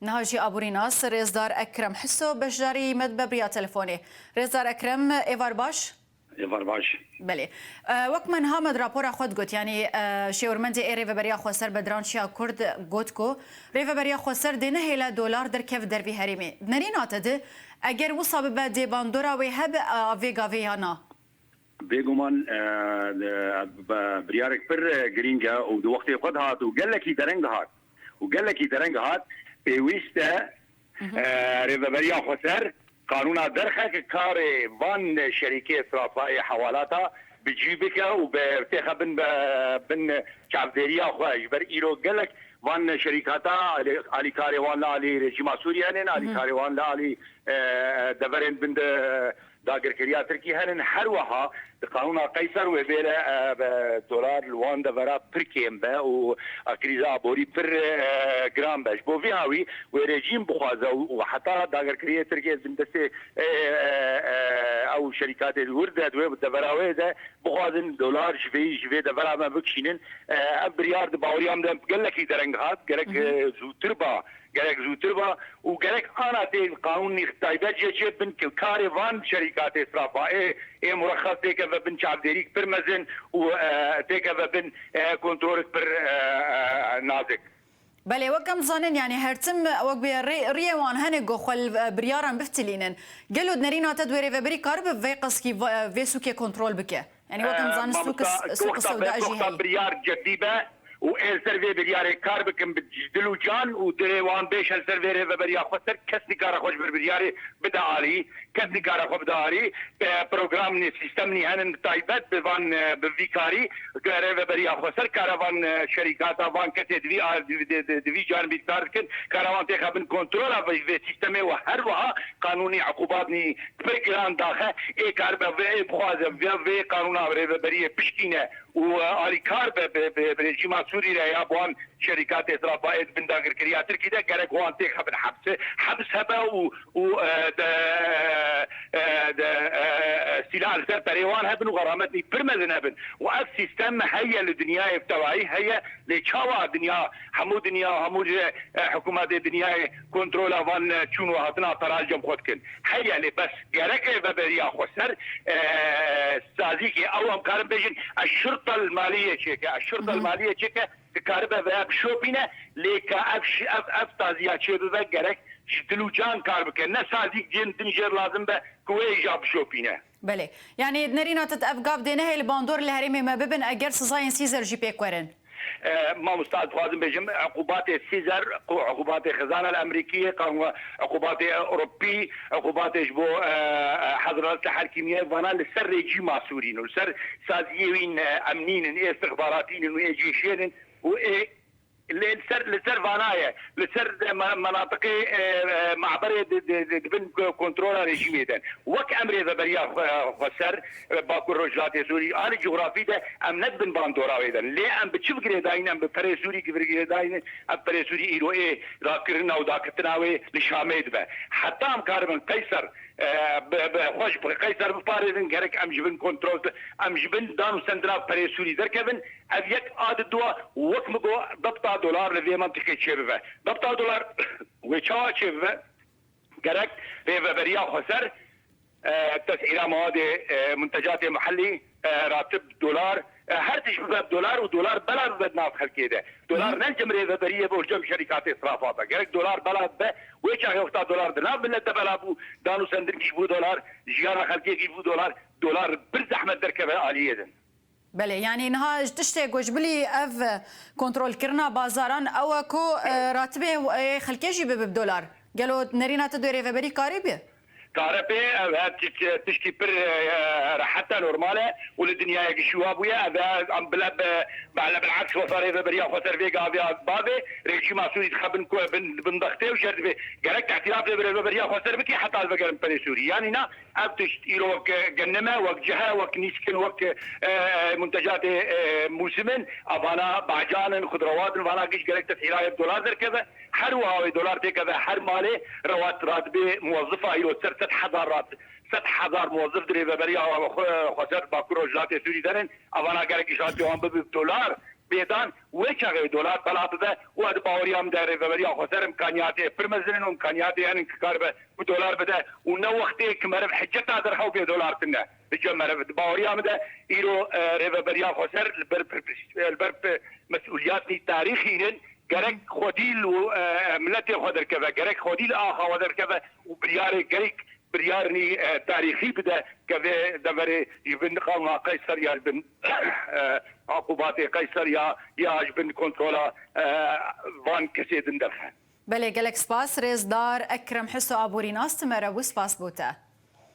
نهاجي ابوری ناس رزدار اکرم حسو بشجاری مد بریا تلفونی رزدار اکرم ایوار باش ایوار باش بله وقت من همد راپور خود گوت یعنی شورمند ایری و بریا خسر بدرانشیا کرد گوت کو ری و بریا خسر دینه هیلا دلار در کف در وی هریمی نرین آتده اگر وصاب به دی باندورا و هب ویگا ویانا بيجومان بريارك بر جرينجا ووقت قد هات وقال لك يدرنج هات وقال لك يدرنج هات بيويستا ريفا بريا خسر قانون درخك كاري فان شركه صرافه حوالاتها بجيبك وبتاخذ بن شعبديريا خواج بر ايرو قال لك وان شركاتها علي كاري وان لا علي رجيم سوريا علي كاري وان لا علي دبرن بند داگر کریا ترکی هن هر وها قانون قیصر و بیره دلار لوان دورا پر کیم به و کریزا بوری پر گرام بش بو وی هاوی و رژیم بخوازه و حتی داگر کریا ترکی زندسته او شرکات الورد و دورا ده بخوازن دلار جوی دورا ما بکشینن ابریار باوریام ده قال لك درنگ هات گرک زوتربا گرک زوتربا و گرک انا تی قانون اختایبت جه بن کاروان شرکات اسرافا ای مرخص تیک و بن شعبديريك برمزن و تیک و بن کنترول پر نازک بله وكم ظنن يعني هرتم وق ريوان هنگو خل بريارن بفتلينن قالوا نرينا تدويري وبري كارب في قسكي فيسو كي كنترول بك يعني وكم ظن سوق السوداء جي بريار جديبه والسيرفي بريار كار بكم بتجدلو جان ودريوان بيش السيرفي بريار خسر كسني كار خوش بريار بدا علي كسني كار خو بدا علي بروجرام ني سيستم ني هن تايبت بفان بفيكاري كار بريار خسر كاروان شركات فان كتدوي جان بيتاركن كاروان تخبن كنترول في سيستم وهر وها قانوني عقوبات ني بروجرام داخل اي كار بخواز في قانون بريار بشكينه وعلي كار بريجيم سوريا يا بوان شركات اسرافائيل بنداغر كريا تركي ده قالك وان تيخ حبس هبا و سلاح السر تريوان هبن وغرامتني برمزن هبن واف سيستم هيا للدنيا يفتوعي هيا لتشاوا الدنيا حمود دنيا حمود حكومات الدنيا كنترول وان شنو هاتنا تراجم خدكن هيا بس قالك ببريا خسر سازيكي او ام كارم بيجن الشرطه الماليه تشيكا الشرطه الماليه تشيكا كاربه و بشوبينه ليك اف تازيا شيرو ده gerek جدلو جان کار بکن نه سازی جن دنجر لازم به کوی جاب شوپینه بله يعني نرينا تتأفقاف دينه الباندور الهرمي ما ببن أجر سزاين سيزر جي بيكورن ما مستعد فاضل بجمع عقوبات السيزر عقوبات الخزانة الأمريكية عقوبات أوروبي عقوبات جبو حضرات الحكيمية فانا لسر ريجي ماسورين ولسر سازيين أمنين استخباراتين وجيشين لسر فانايا لسر مناطق معبر دبن كنترول ريجيمي ده وك امري بريا خسر باكو رجلات سوري انا جغرافي ده امنت بن باندورا ويدن ليه ام بتشوف كده داين ام بفري سوري كبر داين ام فري سوري ايرو ايه راكرنا وداكتناوي لشاميد به حتى ام كاربن قيصر خوش قيصر بفارزن جرك ام جبن كنترول ام جبن دانو سندرا فري سوري دركبن ابيك عاد دوا وك مغو ضبط دولار لفي منطقه شبه ضبط دولار وشا شبه جرك في بريا خسر تسعيره مواد منتجات محلي راتب دولار هر تشبه دولار ودولار بلا بدنا خلق كده دولار نجم ريفريه بوجم شركات اسرافات جرك دولار بلا به ويش يوقت دولار دنا بلا بلا بو دانو سندر كيبو دولار جيانا خلقيه كيبو دولار برزحمه دركبه عاليه بله يعني نها تشتي جوجبلي اف كنترول كرنا بازاران او كو راتبه خلكيجي بدولار قالوا نرينا تدوري في بري كاريبي كاربي تشكي بر حتى نورماله والدنيا يشوا ابويا ام بلا بالعكس وصار بريا خسر في قاضي بابي ريشي مسؤول يتخبن كو بن ضغطه وشرد قالك اعتراف بريا خسر بكي حتى البقر بني سوري يعني نا ابتش يرو جنمه وجهه وكنيسكن وك منتجات موسمن ابانا باجان خضروات وانا قالك تسعيرات دولار كذا حروا دولار كذا حر مالي رواتب موظفه يرو 6,000 موظف دري بريا خسر باكو رجلات سوري دارن اوانا قالك شات يوم بدولار بيدان وچغه دولت بلاده و د باوریام در ریوبریا خسر امکانیات پرمزن امکانیات یعنی کار به دلار بده و نو وقتی کمر حجت در خو به دلار تنه بجمر باوریام ده ایرو ریوبریا خسر البر مسئولیات تاریخی gerek خودیل و ملت خودر که gerek خودیل آخا خودر که و بریار gerek بريارني تاريخي بدا كذا دبر يبن قام قيصر يا بن عقوبات قيصر يا بن كنترولا وان كسيد ندفع بله گلک سپاس رزدار اکرم حسو آبوریناست مرا و سپاس بوده